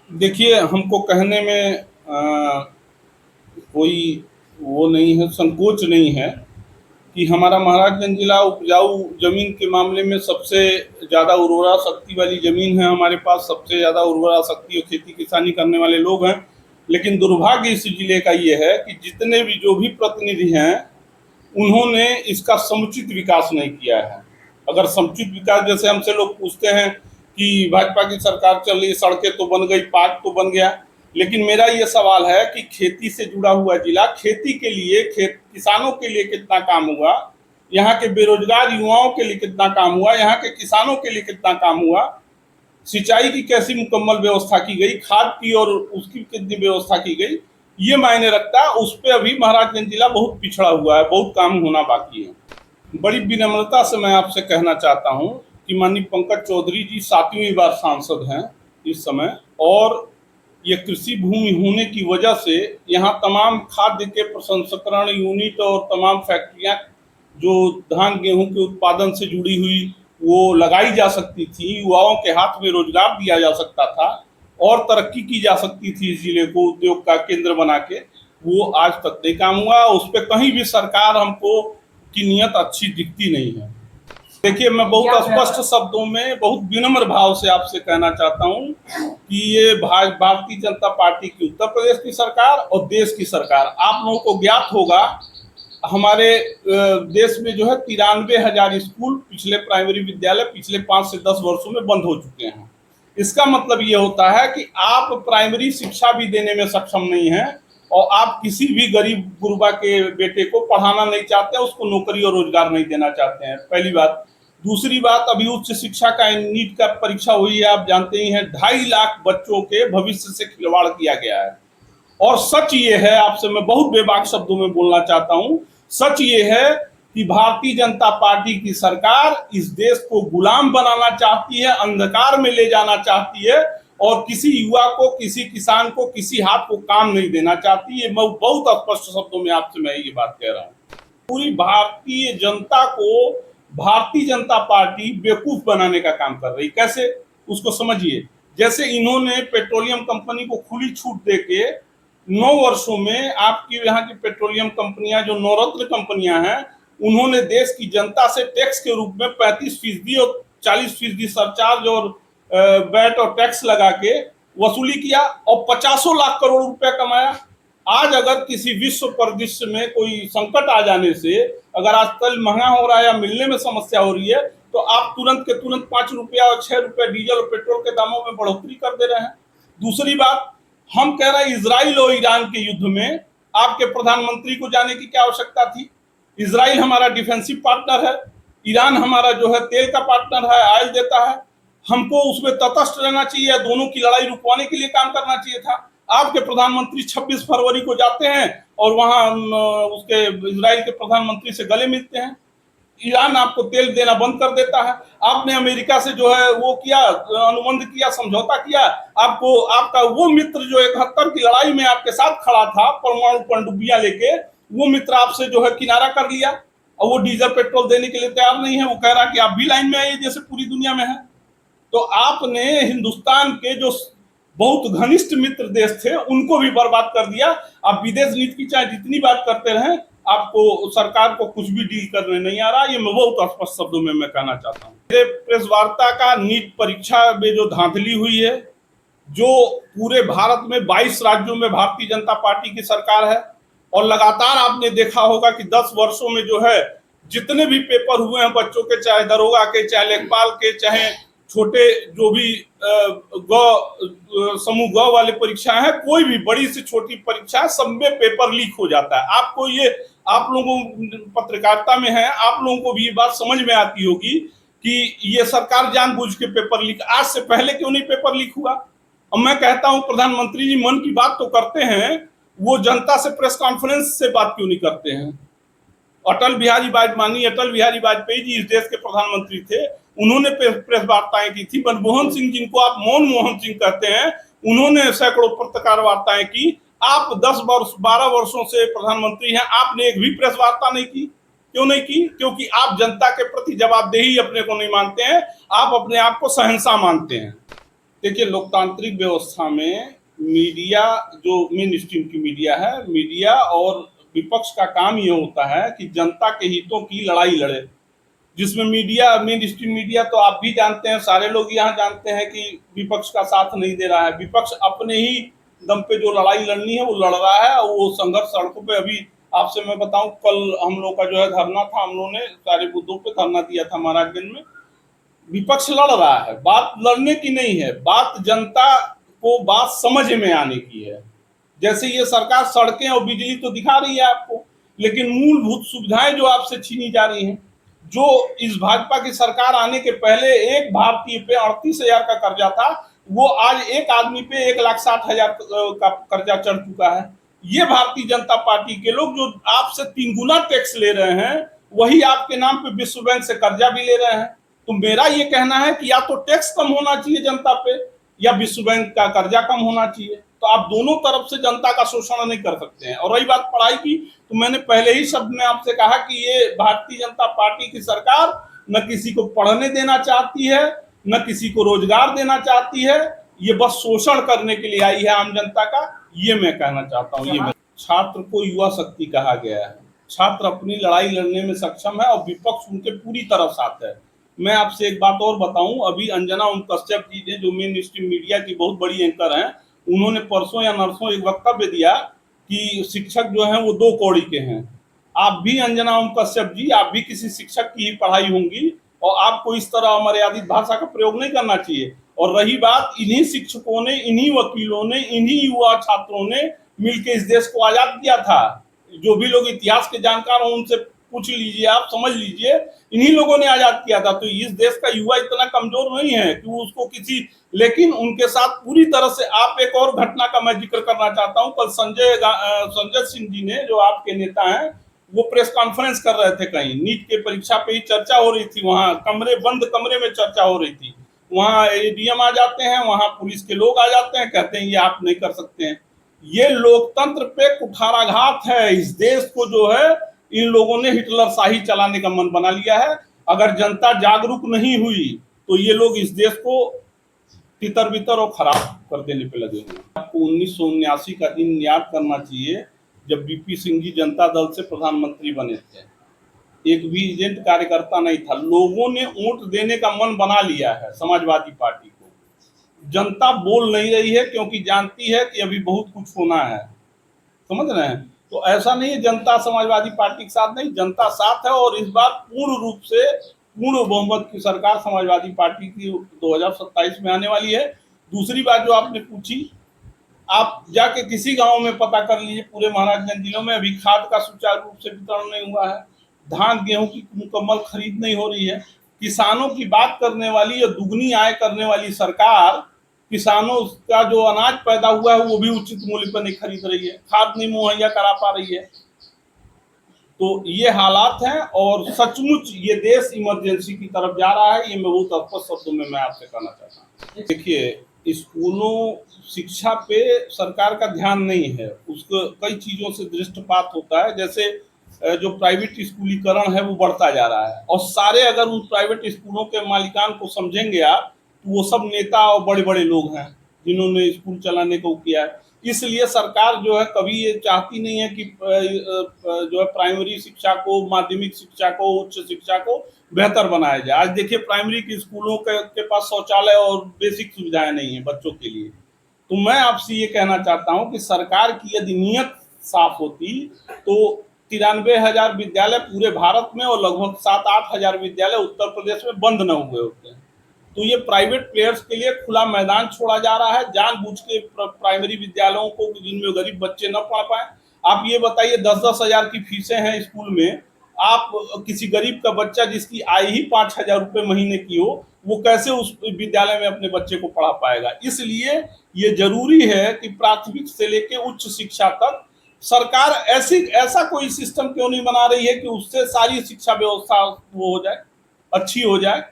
देखिए, हमको कहने में कोई वो नहीं है, संकोच नहीं है कि हमारा महाराजगंज जिला उपजाऊ ज़मीन के मामले में सबसे ज़्यादा उर्वरा शक्ति वाली ज़मीन है हमारे पास, सबसे ज़्यादा उर्वरा शक्ति और खेती किसानी करने वाले लोग हैं। लेकिन दुर्भाग्य इस ज़िले का ये है कि जितने भी जो भी प्रतिनिधि हैं, उन्होंने इसका समुचित विकास नहीं किया है। अगर समुचित विकास, जैसे हमसे लोग पूछते हैं कि भाजपा की सरकार चल रही, सड़कें तो बन गई, पार्क तो बन गया, लेकिन मेरा ये सवाल है कि खेती से जुड़ा हुआ जिला, खेती के लिए, किसानों के लिए कितना काम हुआ, यहाँ के बेरोजगार युवाओं के लिए कितना काम हुआ, यहाँ के किसानों के लिए कितना काम हुआ, सिंचाई की कैसी मुकम्मल व्यवस्था की गई, खाद की और उसकी कितनी व्यवस्था की गई, ये मायने रखता है। उस पर अभी महाराजगंज जिला बहुत पिछड़ा हुआ है, बहुत काम होना बाकी है। बड़ी विनम्रता से मैं आपसे कहना चाहता हूँ कि माननीय पंकज चौधरी जी 7वीं बार सांसद हैं इस समय, और ये कृषि भूमि होने की वजह से यहाँ तमाम खाद्य के प्रसंस्करण यूनिट और तमाम फैक्ट्रियाँ जो धान गेहूं के उत्पादन से जुड़ी हुई वो लगाई जा सकती थी, युवाओं के हाथ में रोजगार दिया जा सकता था और तरक्की की जा सकती थी इस जिले को उद्योग का केंद्र बना के, वो आज तक नहीं काम हुआ। उस पर कहीं भी सरकार हमको की नीयत अच्छी दिखती नहीं है। देखिए, मैं बहुत स्पष्ट शब्दों में, बहुत विनम्र भाव से आपसे कहना चाहता हूं कि ये भारतीय जनता पार्टी की उत्तर प्रदेश की सरकार और देश की सरकार, आप लोगों को ज्ञात होगा, हमारे देश में जो है 93,000 स्कूल, पिछले प्राइमरी विद्यालय पिछले 5 से 10 वर्षों में बंद हो चुके हैं। इसका मतलब ये होता है कि आप प्राइमरी शिक्षा भी देने में सक्षम नहीं है और आप किसी भी गरीब गुरबा के बेटे को पढ़ाना नहीं चाहते, उसको नौकरी और रोजगार नहीं देना चाहते हैं, पहली बात। दूसरी बात, अभी उच्च शिक्षा का नीट का परीक्षा हुई है, आप जानते ही हैं, 2.5 लाख बच्चों के भविष्य से खिलवाड़ किया गया है। और सच ये है, आपसे मैं बहुत बेबाक शब्दों में बोलना चाहता हूं, सच ये है कि भारतीय जनता पार्टी की सरकार इस देश को गुलाम बनाना चाहती है, अंधकार में ले जाना चाहती है और किसी युवा को, किसी किसान को, किसी हाथ को काम नहीं देना चाहती। ये मैं बहुत स्पष्ट शब्दों में आपसे मैं ये बात कह रहा हूँ। पूरी भारतीय जनता को भारतीय जनता पार्टी बेवकूफ बनाने का काम कर रही। कैसे, उसको समझिए। जैसे इन्होंने पेट्रोलियम कंपनी को खुली छूट देके 9 वर्षों में आपकी यहाँ की पेट्रोलियम कंपनियां जो नवरत्न कंपनियां हैं, उन्होंने देश की जनता से टैक्स के रूप में 35% और 40% सरचार्ज और वैट और टैक्स लगा के वसूली किया और 50 लाख करोड़ रुपया कमाया। आज अगर किसी विश्व परिदृश्य में कोई संकट आ जाने से, अगर आज तेल महंगा हो रहा है या मिलने में समस्या हो रही है, तो आप तुरंत के तुरंत 5 रुपया और 6 रुपया डीजल और पेट्रोल के दामों में बढ़ोतरी कर दे रहे हैं। दूसरी बात, हम कह रहे हैं इजराइल और ईरान के युद्ध में आपके प्रधानमंत्री को जाने की क्या आवश्यकता थी। इजराइल हमारा डिफेंसिव पार्टनर है, ईरान हमारा जो है तेल का पार्टनर है, ऑयल देता है। हमको उसमें तटस्थ रहना चाहिए, दोनों की लड़ाई रुकवाने के लिए काम करना चाहिए था। आपके प्रधानमंत्री 26 फरवरी को जाते हैं और वहां उसके इजराइल के प्रधानमंत्री से गले मिलते हैं। ईरान आपको तेल देना बंद कर देता है। आपने अमेरिका से जो है वो किया, अनुबंध किया, समझौता किया। आपको आपका वो मित्र जो 71 की लड़ाई में आपके साथ खड़ा था परमाणु पनडुब्बियां लेके, वो मित्र आपसे जो है किनारा कर लिया और वो डीजल पेट्रोल देने के लिए तैयार नहीं है। वो कह रहा कि आप भी लाइन में आइए जैसे पूरी दुनिया में है। तो आपने हिंदुस्तान के जो बहुत घनिष्ठ मित्र देश थे उनको भी बर्बाद कर दिया। आप विदेश नीति की चाहे जितनी बात करते रहें, आपको सरकार को कुछ भी डील करने नहीं आ रहा। ये मैं बहुत स्पष्ट शब्दों में मैं कहना चाहता हूँ। प्रेस वार्ता का नीट परीक्षा में जो धांधली हुई है, जो पूरे भारत में 22 राज्यों में भारतीय जनता पार्टी की सरकार है और लगातार आपने देखा होगा कि 10 वर्षों में जो है जितने भी पेपर हुए हैं बच्चों के, चाहे दरोगा के, चाहे लेखपाल के, चाहे छोटे जो भी समूह ग वाले परीक्षाएं हैं, कोई भी बड़ी से छोटी परीक्षा, सब में पेपर लीक हो जाता है। आपको ये, आप लोगों पत्रकारिता में है, आप लोगों को भी ये बात समझ में आती होगी कि ये सरकार जानबूझ के पेपर लीक, आज से पहले क्यों नहीं पेपर लीक हुआ। अब मैं कहता हूं प्रधानमंत्री जी मन की बात तो करते हैं, वो जनता से प्रेस कॉन्फ्रेंस से बात क्यों नहीं करते हैं। अटल बिहारी वाजपेयी, माननीय अटल बिहारी वाजपेयी जी इस देश के प्रधानमंत्री थे, उन्होंने प्रेस वार्ताएं की थी। मनमोहन सिंह जिनको आप मोहन सिंह कहते हैं, उन्होंने सैकड़ों पत्रकार वार्ताएं की। आप 10 वर्ष 12 वर्षों से प्रधानमंत्री हैं, आपने एक भी प्रेस वार्ता नहीं की। क्यों नहीं की? क्योंकि आप जनता के प्रति जवाबदेही अपने को नहीं मानते हैं, आप अपने आप को शहंशाह मानते हैं। देखिए, लोकतांत्रिक व्यवस्था में मीडिया, जो मेन स्ट्रीम की मीडिया है, मीडिया और विपक्ष का काम ये होता है कि जनता के हितों की लड़ाई लड़े। जिसमें मीडिया, मेन स्ट्रीम मीडिया, तो आप भी जानते हैं, सारे लोग यहाँ जानते हैं कि विपक्ष का साथ नहीं दे रहा है। विपक्ष अपने ही दम पे जो लड़ाई लड़नी है वो लड़ रहा है, और वो संघर्ष सड़कों पे, अभी आपसे मैं बताऊं, कल हम लोग का जो है धरना था, हम लोगों ने सारे मुद्दों पे धरना दिया था महाराजगंज में। विपक्ष लड़ रहा है, बात लड़ने की नहीं है, बात जनता को बात समझ में आने की है। जैसे ये सरकार सड़कें और बिजली तो दिखा रही है आपको, लेकिन मूलभूत सुविधाएं जो आपसे छीनी जा रही हैं। जो इस भाजपा की सरकार आने के पहले एक भारतीय पे 38,000 का कर्जा था, वो आज एक आदमी पे 1,60,000 का कर्जा चढ़ चुका है। ये भारतीय जनता पार्टी के लोग जो आपसे 3 गुना टैक्स ले रहे हैं, वही आपके नाम पे विश्व बैंक से कर्जा भी ले रहे हैं। तो मेरा ये कहना है कि या तो टैक्स कम होना चाहिए जनता पे, या विश्व बैंक का कर्जा कम होना चाहिए। तो आप दोनों तरफ से जनता का शोषण नहीं कर सकते हैं। और रही बात पढ़ाई की, तो मैंने पहले ही शब्द में आपसे कहा कि ये भारतीय जनता पार्टी की सरकार न किसी को पढ़ने देना चाहती है, न किसी को रोजगार देना चाहती है। ये बस शोषण करने के लिए आई है आम जनता का, ये मैं कहना चाहता हूँ। ये छात्र को युवा शक्ति कहा गया है। छात्र अपनी लड़ाई लड़ने में सक्षम है और विपक्ष उनके पूरी तरह साथ है। मैं आपसे एक बात और बताऊं, अभी अंजना ओम कश्यप जी ने, जो मेन स्ट्रीम मीडिया की बहुत बड़ी एंकर हैं, उन्होंने परसों या नरसों एक वक्तव्य दिया कि शिक्षक जो हैं वो 2 कौड़ी के हैं। आप भी अंजना ओम कश्यप जी, आप भी किसी शिक्षक की ही पढ़ाई होंगी, और आपको इस तरह अमर्यादित भाषा का प्रयोग नहीं करना चाहिए। और रही बात, इन्हीं शिक्षकों ने, इन्हीं वकीलों ने, इन्हीं युवा छात्रों ने मिलकर इस देश को आजाद किया था। जो भी लोग इतिहास के जानकार हों उनसे पूछ लीजिए, आप समझ लीजिए, इन्हीं लोगों ने आजाद किया था। तो इस देश का युवा इतना कमजोर नहीं है कि वो उसको किसी, लेकिन उनके साथ पूरी तरह से। आप, एक और घटना का मैं जिक्र करना चाहता हूं। कल संजय सिंह जी ने, जो आपके नेता हैं, वो प्रेस कॉन्फ्रेंस कर रहे थे कहीं, नीट के परीक्षा पे ही चर्चा हो रही थी, वहां बंद कमरे में चर्चा हो रही थी। वहां एडीएम आ जाते हैं, वहां पुलिस के लोग आ जाते हैं, कहते हैं ये आप नहीं कर सकते हैं। ये लोकतंत्र पे कुठाराघात है। इस देश को जो है, इन लोगों ने हिटलर शाही चलाने का मन बना लिया है। अगर जनता जागरूक नहीं हुई तो ये लोग इस देश को तितर बितर और खराब कर देने पे लगे हुए। आपको 1979 का दिन याद करना चाहिए, जब बीपी सिंह जी जनता दल से प्रधानमंत्री बने थे। एक भी एजेंट कार्यकर्ता नहीं था। लोगों ने वोट देने का मन बना लिया है समाजवादी पार्टी को। जनता बोल नहीं रही है क्योंकि जानती है कि अभी बहुत कुछ होना है। समझ रहे हैं? तो ऐसा नहीं है जनता समाजवादी पार्टी के साथ नहीं, जनता साथ है। और इस बार पूर्ण रूप से पूर्ण बहुमत की सरकार समाजवादी पार्टी की 2027 में आने वाली है। दूसरी बात जो आपने पूछी, आप जाके किसी गांव में पता कर लीजिए, पूरे महाराजगंज जिलों में अभी खाद का सुचारू रूप से वितरण नहीं हुआ है। धान गेहूं की मुकम्मल खरीद नहीं हो रही है। किसानों की बात करने वाली या दुगनी आय करने वाली सरकार किसानों का जो अनाज पैदा हुआ है वो भी उचित मूल्य पर नहीं खरीद रही है, खाद नहीं मुहैया करा पा रही है। तो ये हालात हैं, और सचमुच ये देश इमरजेंसी की तरफ जा रहा है। ये मैं बहुत स्पष्ट शब्दों में मैं आपसे कहना चाहता हूँ। देखिए, स्कूलों शिक्षा पे सरकार का ध्यान नहीं है, उसको कई चीज़ों से दृष्टिपात होता है। जैसे जो प्राइवेट स्कूलीकरण है वो बढ़ता जा रहा है, और सारे अगर उन प्राइवेट स्कूलों के मालिकान को समझेंगे आप, तो वो सब नेता और बड़े बड़े लोग हैं जिन्होंने स्कूल चलाने को किया है। इसलिए सरकार जो है कभी ये चाहती नहीं है कि जो है प्राइमरी शिक्षा को, माध्यमिक शिक्षा को, उच्च शिक्षा को बेहतर बनाया जाए। आज देखिए, प्राइमरी के स्कूलों के पास शौचालय और बेसिक सुविधाएं नहीं है बच्चों के लिए। तो मैं आपसे ये कहना चाहता हूँ कि सरकार की यदि नीयत साफ होती तो 93,000 विद्यालय पूरे भारत में और लगभग 7-8 हजार विद्यालय उत्तर प्रदेश में बंद न हुए होते हैं। तो ये प्राइवेट प्लेयर्स के लिए खुला मैदान छोड़ा जा रहा है, जानबूझ के प्राइमरी विद्यालयों को, जिनमें गरीब बच्चे न पढ़ पाए। आप ये बताइए, 10-10 हजार की फीसें हैं स्कूल में। आप किसी गरीब का बच्चा जिसकी आय ही 5,000 रुपये महीने की हो, वो कैसे उस विद्यालय में अपने बच्चे को पढ़ा पाएगा? इसलिए ये जरूरी है कि प्राथमिक से लेकर उच्च शिक्षा तक सरकार ऐसा कोई सिस्टम क्यों नहीं बना रही है कि उससे सारी शिक्षा व्यवस्था वो हो जाए, अच्छी हो जाए,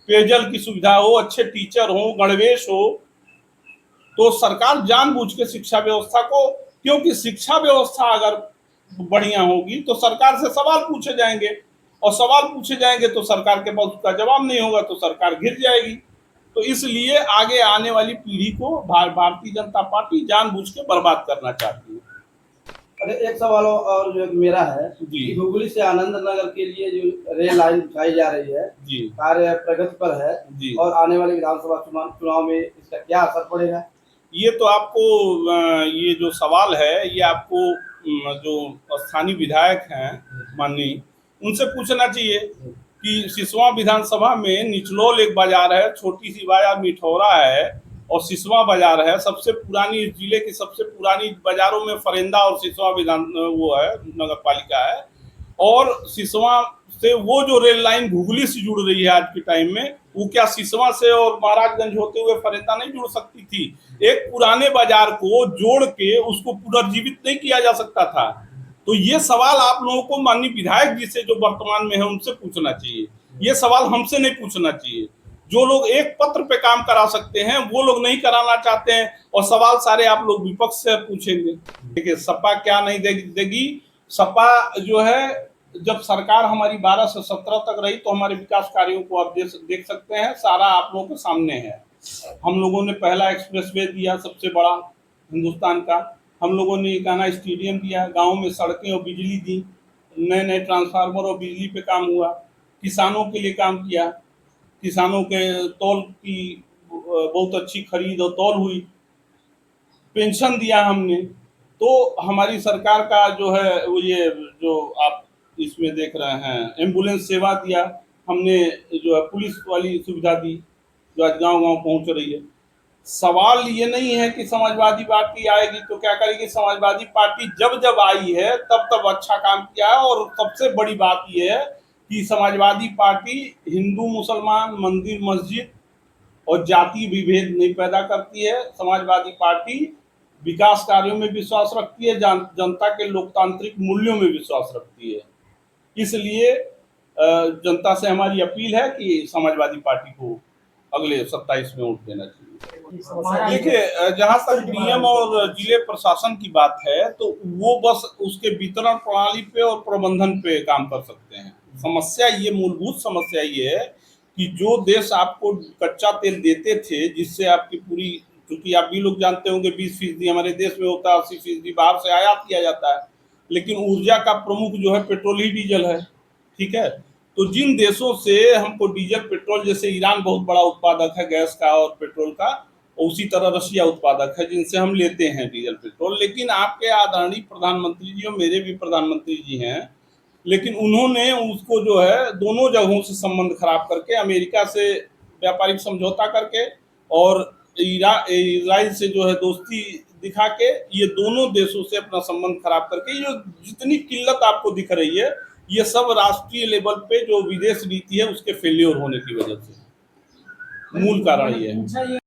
पेयजल की सुविधा हो, अच्छे टीचर हो, गणवेश हो। तो सरकार जानबूझ के शिक्षा व्यवस्था को, क्योंकि शिक्षा व्यवस्था अगर बढ़िया होगी तो सरकार से सवाल पूछे जाएंगे, और सवाल पूछे जाएंगे तो सरकार के पास उसका जवाब नहीं होगा तो सरकार गिर जाएगी। तो इसलिए आगे आने वाली पीढ़ी को भारतीय जनता पार्टी जानबूझ के बर्बाद करना चाहती है। अरे एक सवाल और जो मेरा है जी। कि हुगली से आनंद नगर के लिए जो रेल लाइन बिछाई जा रही है, जी। कार्य प्रगति पर है जी। और आने वाले विधानसभा चुनाव में इसका क्या असर पड़ेगा? ये तो आपको ये जो सवाल है ये आपको जो स्थानीय विधायक हैं माननीय, उनसे पूछना चाहिए कि सिसवा विधानसभा में निचलोल एक बाजार है, छोटी सी बाजार मिठौरा है और सिसवा बाजार है। सबसे पुरानी, जिले की सबसे पुरानी बाजारों में फरेंदा और सिसवा विधान वो है, नगर पालिका है। और सिसवा से वो जो रेल लाइन घुगली से जुड़ रही है आज के टाइम में, वो क्या सिसवा से और महाराजगंज होते हुए फरेंदा नहीं जुड़ सकती थी? एक पुराने बाजार को जोड़ के उसको पुनर्जीवित नहीं किया जा सकता था? तो ये सवाल आप लोगों को माननीय विधायक जी से जो वर्तमान में है उनसे पूछना चाहिए। ये सवाल हमसे नहीं पूछना चाहिए। जो लोग एक पत्र पे काम करा सकते हैं वो लोग नहीं कराना चाहते हैं, और सवाल सारे आप लोग विपक्ष से पूछेंगे। देखिए, सपा क्या नहीं देगी। सपा जो है, जब सरकार हमारी 12 से 17 तक रही तो हमारे विकास कार्यों को आप देख सकते हैं, सारा आप लोगों के सामने है। हम लोगों ने पहला एक्सप्रेसवे दिया, सबसे बड़ा हिंदुस्तान का। हम लोगों ने कान्हा स्टेडियम दिया, गाँव में सड़कें और बिजली दी, नए नए ट्रांसफार्मर और बिजली पे काम हुआ, किसानों के लिए काम किया, किसानों के तौल की बहुत अच्छी खरीद और तौल हुई, पेंशन दिया हमने। तो हमारी सरकार का जो है वो ये जो आप इसमें देख रहे हैं, एम्बुलेंस सेवा दिया हमने, जो है पुलिस वाली सुविधा दी जो आज गांव-गांव पहुंच रही है। सवाल ये नहीं है कि समाजवादी पार्टी आएगी तो क्या करेगी। समाजवादी पार्टी जब जब आई है तब तब अच्छा काम किया है, और सबसे बड़ी बात यह है कि समाजवादी पार्टी हिंदू मुसलमान, मंदिर मस्जिद और जाति विभेद नहीं पैदा करती है। समाजवादी पार्टी विकास कार्यों में विश्वास रखती है, जनता के लोकतांत्रिक मूल्यों में विश्वास रखती है। इसलिए जनता से हमारी अपील है कि समाजवादी पार्टी को अगले 27 में वोट देना चाहिए। देखिए, जहाँ तक डीएम और जिले प्रशासन की बात है तो वो बस उसके वितरण प्रणाली पे और प्रबंधन पे काम कर सकते हैं। समस्या ये, मूलभूत समस्या ये है कि जो देश आपको कच्चा तेल देते थे, जिससे आपकी पूरी, क्योंकि आप भी लोग जानते होंगे 20% हमारे देश में होता है, 80% बाहर से आयात किया जाता है। लेकिन ऊर्जा का प्रमुख जो है पेट्रोल ही डीजल है, ठीक है। तो जिन देशों से हमको डीजल पेट्रोल, जैसे ईरान बहुत बड़ा उत्पादक है गैस का और पेट्रोल का, उसी तरह रशिया उत्पादक है जिनसे हम लेते हैं डीजल पेट्रोल। लेकिन आपके आदरणीय प्रधानमंत्री जी और मेरे भी प्रधानमंत्री जी हैं, लेकिन उन्होंने उसको जो है दोनों जगहों से संबंध खराब करके, अमेरिका से व्यापारिक समझौता करके और इजराइल से जो है दोस्ती दिखा के, ये दोनों देशों से अपना संबंध खराब करके, ये जितनी किल्लत आपको दिख रही है, ये सब राष्ट्रीय लेवल पे जो विदेश नीति है उसके फेल्योर होने की वजह से मूल कारण ये है।